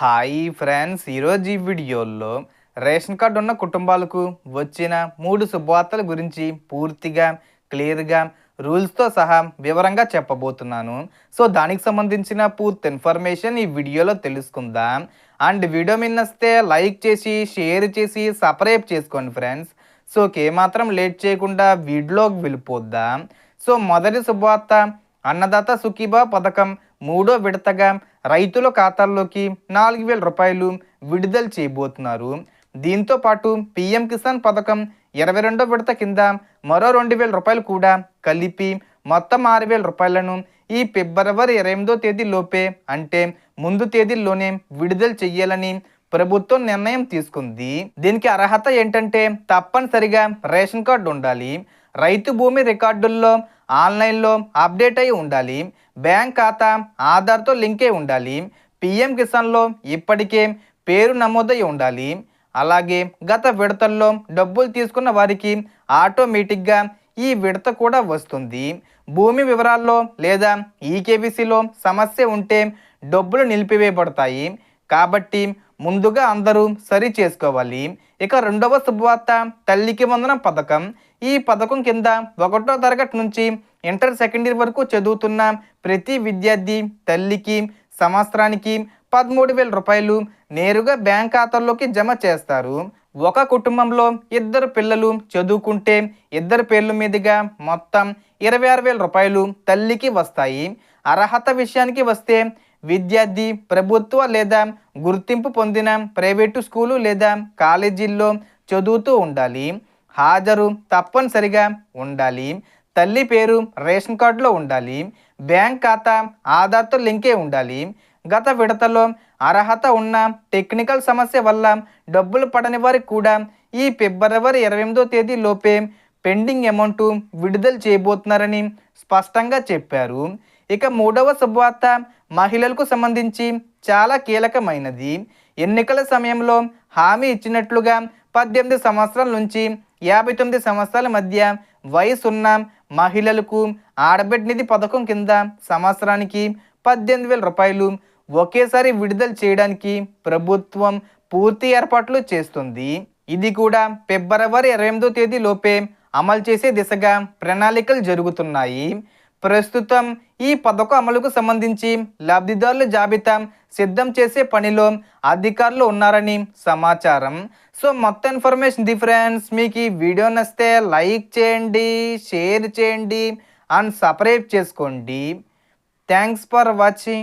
Hi friends, ఈరోజు ఈ వీడియోలో రేషన్ కార్డు ఉన్న కుటుంబాలకు వచ్చిన 3 శుభవార్తల గురించి పూర్తిగా క్లియర్గా రూల్స్తో సహా వివరంగా చెప్పబోతున్నాను. సో దానికి సంబంధించిన పూర్తి ఇన్ఫర్మేషన్ ఈ వీడియోలో తెలుసుకుందాం. అండ్ వీడియో మీ నచ్చితే లైక్ చేసి షేర్ చేసి సబ్స్క్రైబ్ చేసుకోండి ఫ్రెండ్స్. సో ఏమాత్రం లేట్ చేయకుండా వీడియోలోకి వెళ్ళిపోద్దాం. సో మొదటి శుభవార్త, అన్నదాత సుఖీభా పథకం మూడో విడతగా రైతుల ఖాతాల్లోకి 4,000 రూపాయలు విడుదల చేయబోతున్నారు. దీంతో పాటు పీఎం కిసాన్ పథకం 22వ విడత కింద మరో 2,000 రూపాయలు కూడా కలిపి మొత్తం 6,000 రూపాయలను ఈ ఫిబ్రవరి 28వ తేదీలోపే, అంటే ముందు తేదీల్లోనే విడుదల చెయ్యాలని ప్రభుత్వం నిర్ణయం తీసుకుంది. దీనికి అర్హత ఏంటంటే తప్పనిసరిగా రేషన్ కార్డు ఉండాలి, రైతు భూమి రికార్డుల్లో ఆన్లైన్లో అప్డేట్ అయి ఉండాలి, బ్యాంక్ ఖాతా ఆధార్తో లింక్ అయి ఉండాలి, పిఎం కిసాన్లో ఇప్పటికే పేరు నమోదై ఉండాలి, అలాగే గత విడతల్లో డబ్బులు తీసుకున్న వారికి ఆటోమేటిక్గా ఈ విడత కూడా వస్తుంది. భూమి వివరాల్లో లేదా ఈకేవీసీలో సమస్య ఉంటే డబ్బులు నిలిపివేయబడతాయి కాబట్టి ముందుగా అందరూ సరి చేసుకోవాలి. ఇక రెండవ శుభవార్త, తల్లికి వందనం పథకం. ఈ పథకం కింద 1వ తరగతి నుంచి ఇంటర్ సెకండ్ ఇయర్ వరకు చదువుతున్న ప్రతి విద్యార్థి తల్లికి సంవత్సరానికి 13,000 రూపాయలు నేరుగా బ్యాంక్ ఖాతాల్లోకి జమ చేస్తారు. ఒక కుటుంబంలో 2 పిల్లలు చదువుకుంటే 2 పేర్ల మీదుగా మొత్తం 26,000 రూపాయలు తల్లికి వస్తాయి. అర్హత విషయానికి వస్తే విద్యార్థి ప్రభుత్వ లేదా గుర్తింపు పొందిన ప్రైవేటు స్కూలు లేదా కాలేజీల్లో చదువుతూ ఉండాలి, హాజరు తప్పనిసరిగా ఉండాలి, తల్లి పేరు రేషన్ కార్డులో ఉండాలి, బ్యాంక్ ఖాతా ఆధార్తో లింకే ఉండాలి, గత విడతలో అర్హత ఉన్న టెక్నికల్ సమస్య వల్ల డబ్బులు పడని వారికి కూడా ఈ ఫిబ్రవరి 28వ తేదీలోపే పెండింగ్ అమౌంట్ విడుదల చేయబోతున్నారని స్పష్టంగా చెప్పారు. ఇక మూడవ శుభవార్త మహిళలకు సంబంధించి చాలా కీలకమైనది. ఎన్నికల సమయంలో హామీ ఇచ్చినట్లుగా 18 సంవత్సరాల నుంచి 59 సంవత్సరాల మధ్య వయసున్న మహిళలకు ఆడబిడ్డ నిధి పథకం కింద సంవత్సరానికి 18,000 రూపాయలు ఒకేసారి విడుదల చేయడానికి ప్రభుత్వం పూర్తి ఏర్పాట్లు చేస్తుంది. ఇది కూడా ఫిబ్రవరి 28వ తేదీలోపే అమలు చేసే దిశగా ప్రణాళికలు జరుగుతున్నాయి. ప్రస్తుతం ఈ పథకం అమలుకు సంబంధించి లబ్ధిదారుల జాబితా సిద్ధం చేసే పనిలో అధికారులు ఉన్నారని సమాచారం. సో మొత్తం ఇన్ఫర్మేషన్ ఫ్రెండ్స్, మీకు ఈ వీడియో నచ్చితే లైక్ చేయండి, షేర్ చేయండి అండ్ సబ్స్క్రైబ్ చేసుకోండి. Thanks for watching.